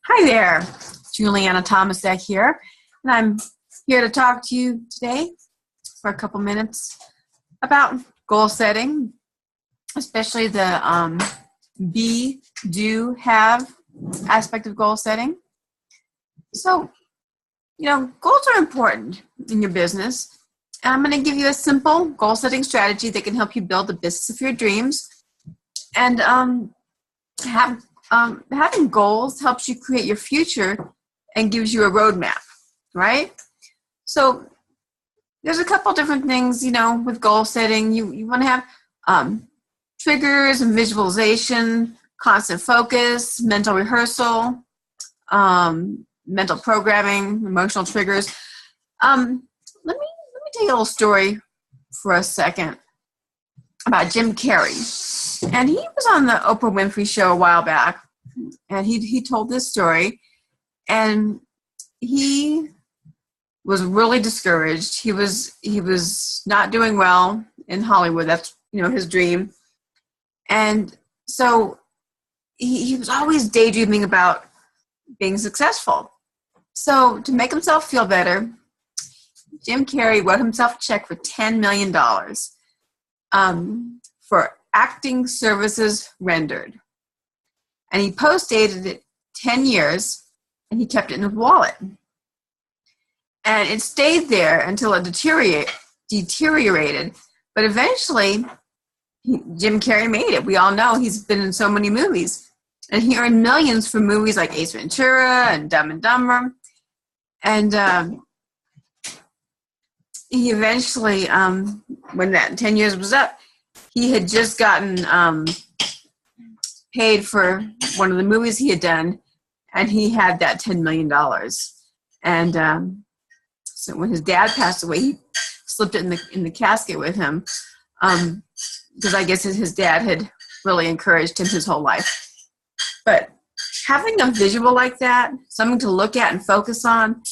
Hi there, Juliana Tomasek here, and I'm here to talk to you today for a couple minutes about goal setting, especially the be, do, have aspect of goal setting. So, goals are important in your business, and I'm going to give you a simple goal setting strategy that can help you build the business of your dreams. And having goals helps you create your future and gives you a roadmap, right? So there's a couple different things, with goal setting. You want to have triggers and visualization, constant focus, mental rehearsal, mental programming, emotional triggers. Let me tell you a little story for a second about Jim Carrey. And he was on the Oprah Winfrey Show a while back, and he told this story, and he was really discouraged. He was not doing well in Hollywood. That's his dream, and so he was always daydreaming about being successful. So to make himself feel better, Jim Carrey wrote himself a check for $10 million for acting services rendered. And he post-dated it 10 years, and he kept it in his wallet. And it stayed there until it deteriorated. But eventually, Jim Carrey made it. We all know he's been in so many movies. And he earned millions for movies like Ace Ventura and Dumb and Dumber. And he eventually, when that 10 years was up, he had just gotten paid for one of the movies he had done, and he had that $10 million. And so when his dad passed away, he slipped it in the casket with him, because I guess his dad had really encouraged him his whole life. But having a visual like that, something to look at and focus on,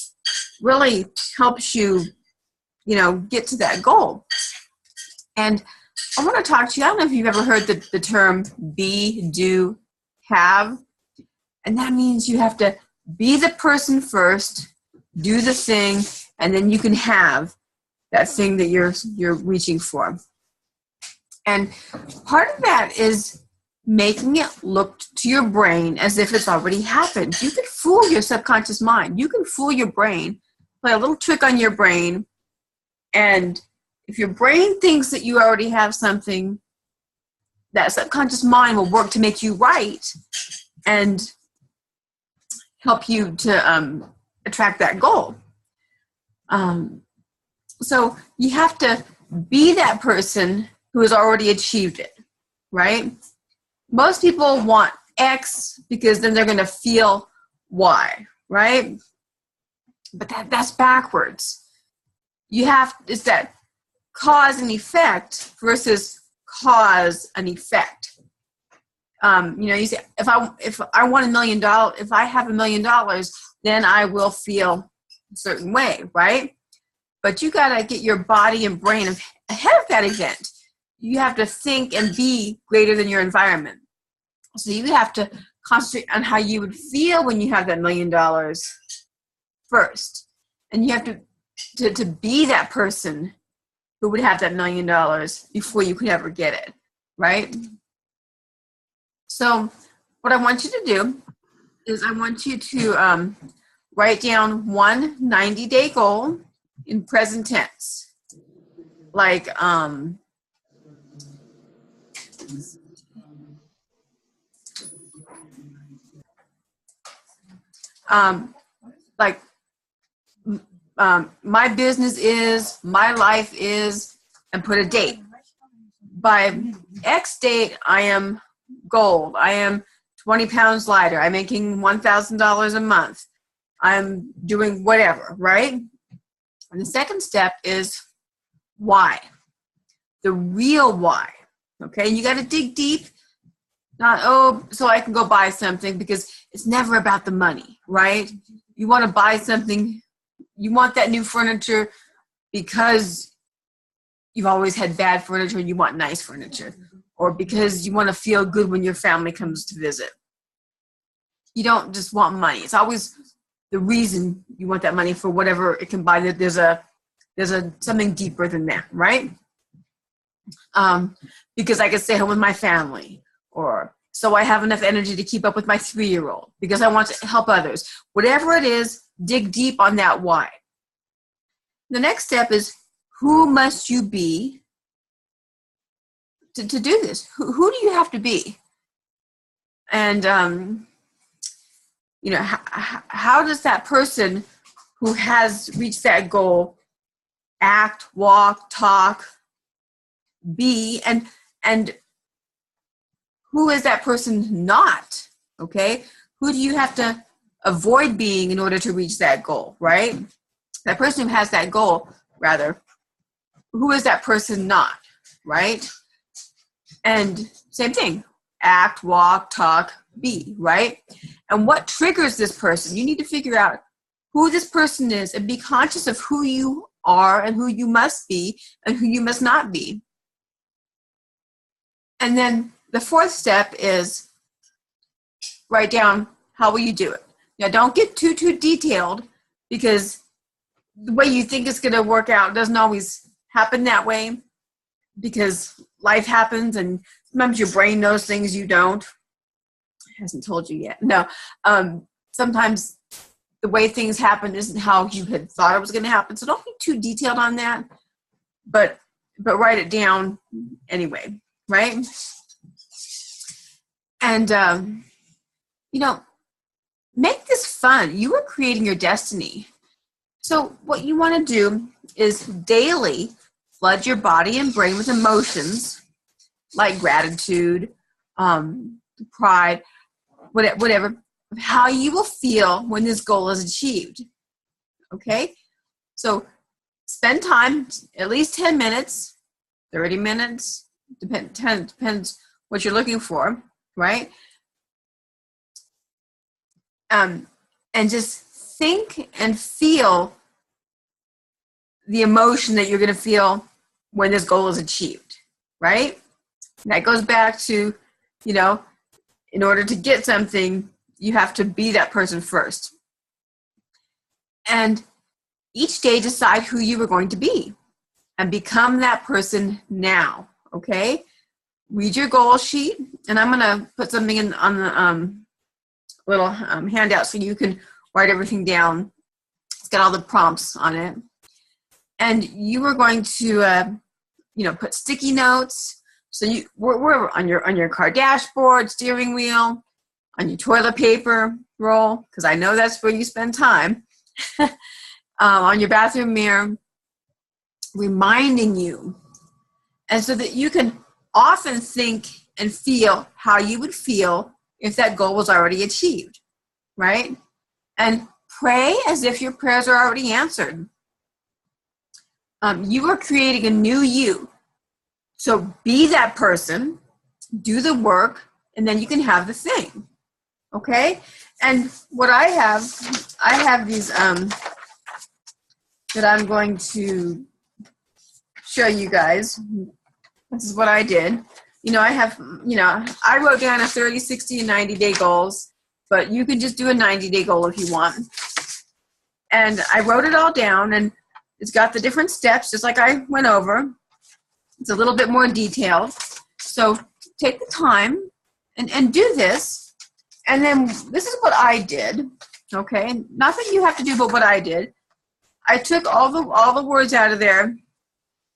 really helps you, get to that goal. And I want to talk to you. I don't know if you've ever heard the term be, do, have. And that means you have to be the person first, do the thing, and then you can have that thing that you're reaching for. And part of that is making it look to your brain as if it's already happened. You can fool your subconscious mind. You can fool your brain, play a little trick on your brain, and if your brain thinks that you already have something, that subconscious mind will work to make you right and help you to attract that goal. So you have to be that person who has already achieved it, right? Most people want X because then they're going to feel Y, right? But that's backwards. It's that cause and effect versus cause and effect. You say, if I want $1 million, if I have $1 million, then I will feel a certain way, right? But you got to get your body and brain ahead of that event. You have to think and be greater than your environment. So you have to concentrate on how you would feel when you have that $1 million first. And you have to be that person who would have that $1 million before you could ever get it, right? So what I want you to do is I want you to write down one 90-day goal in present tense. Like, my business is, my life is, and put a date. By X date, I am gold. I am 20 pounds lighter. I'm making $1,000 a month. I'm doing whatever, right? And the second step is why. The real why. Okay, you got to dig deep. Not, so I can go buy something, because it's never about the money, right? You want to buy something. You want that new furniture because you've always had bad furniture and you want nice furniture, or because you want to feel good when your family comes to visit. you don't just want money. It's always the reason you want that money for whatever it can buy. That there's something deeper than that, right? Because I could stay home with my family, or so I have enough energy to keep up with my 3-year-old, because I want to help others. Whatever it is, dig deep on that why. The next step is, who must you be to do this? Who do you have to be? And, how does that person who has reached that goal act, walk, talk, be, and who is that person not? Okay? Who do you have to avoid being in order to reach that goal, right? That person who has that goal, rather, who is that person not, right? And same thing, act, walk, talk, be, right? And what triggers this person? You need to figure out who this person is and be conscious of who you are and who you must be and who you must not be. And then the fourth step is write down, how will you do it? Now, don't get too detailed, because the way you think it's going to work out doesn't always happen that way, because life happens and sometimes your brain knows things you don't. It hasn't told you yet. No. Sometimes the way things happen isn't how you had thought it was going to happen. So don't be too detailed on that, but write it down anyway, right? And, make this fun. You are creating your destiny. So what you want to do is daily flood your body and brain with emotions like gratitude, pride, whatever, of how you will feel when this goal is achieved. Okay? So spend time, at least 10 minutes, 30 minutes, depends what you're looking for, right? And just think and feel the emotion that you're going to feel when this goal is achieved, right? And that goes back to, in order to get something, you have to be that person first. And each day decide who you are going to be and become that person now, okay? Read your goal sheet, and I'm going to put something on the little handout so you can write everything down. It's got all the prompts on it. And you are going to, put sticky notes. So we're on your car dashboard, steering wheel, on your toilet paper roll, because I know that's where you spend time, on your bathroom mirror, reminding you. And so that you can often think and feel how you would feel if that goal was already achieved, right? And pray as if your prayers are already answered. You are creating a new you. So be that person, do the work, and then you can have the thing, okay? And what I have these that I'm going to show you guys. This is what I did. I wrote down a 30, 60, and 90-day goals, but you can just do a 90-day goal if you want. And I wrote it all down, and it's got the different steps, just like I went over. It's a little bit more detailed. So take the time and do this. And then this is what I did, okay? Not that you have to do, but what I did. I took all the words out of there,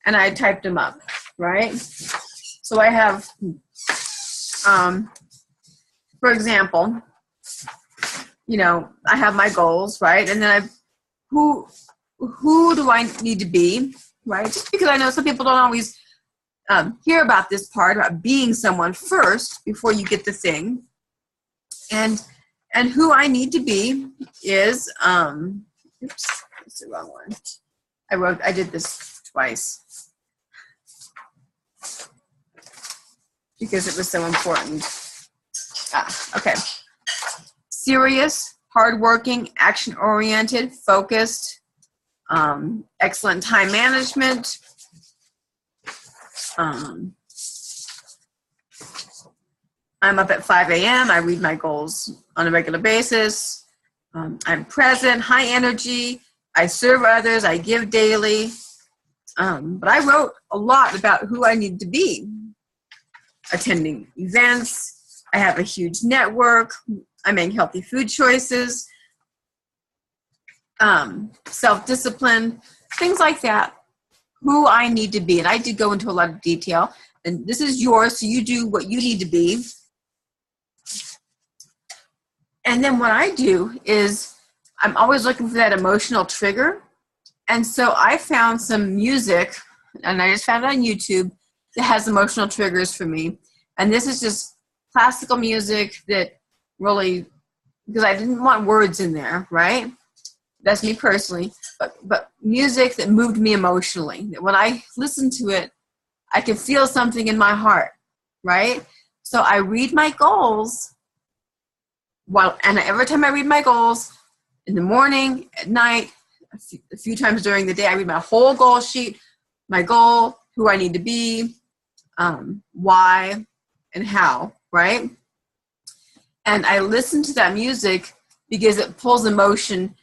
and I typed them up, right? So I have, for example, I have my goals, right? And then who do I need to be, right? Just because I know some people don't always hear about this part, about being someone first before you get the thing. And who I need to be is, oops, that's the wrong one. I did this twice because it was so important. Okay. Serious, hardworking, action-oriented, focused, excellent time management, I'm up at 5 a.m. I read my goals on a regular basis. I'm present, high energy. I serve others. I give daily. But I wrote a lot about who I need to be. Attending events. I have a huge network. I make healthy food choices. Self-discipline. Things like that. Who I need to be. And I did go into a lot of detail. And this is yours, so you do what you need to be. And then what I do is I'm always looking for that emotional trigger. And so I found some music, and I just found it on YouTube, that has emotional triggers for me. And this is just classical music that really, because I didn't want words in there, right? That's me personally. But music that moved me emotionally. That when I listened to it, I could feel something in my heart, right? So I read my goals. And every time I read my goals, in the morning, at night, a few times during the day, I read my whole goal sheet, my goal, who I need to be, why, and how, right? And I listen to that music because it pulls emotion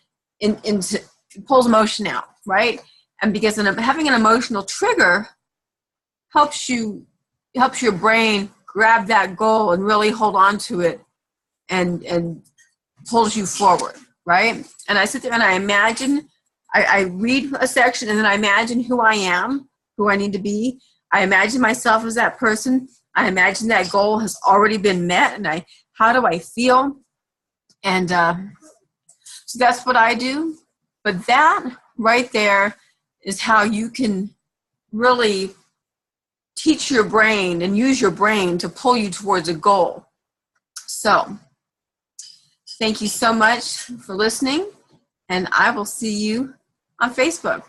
pulls emotion out, right? And because having an emotional trigger helps your brain grab that goal and really hold on to it and pulls you forward, right? And I sit there and I imagine, I read a section and then I imagine who I am, who I need to be. I imagine myself as that person. I imagine that goal has already been met, and how do I feel? And so that's what I do. But that right there is how you can really teach your brain and use your brain to pull you towards a goal. So thank you so much for listening, and I will see you on Facebook.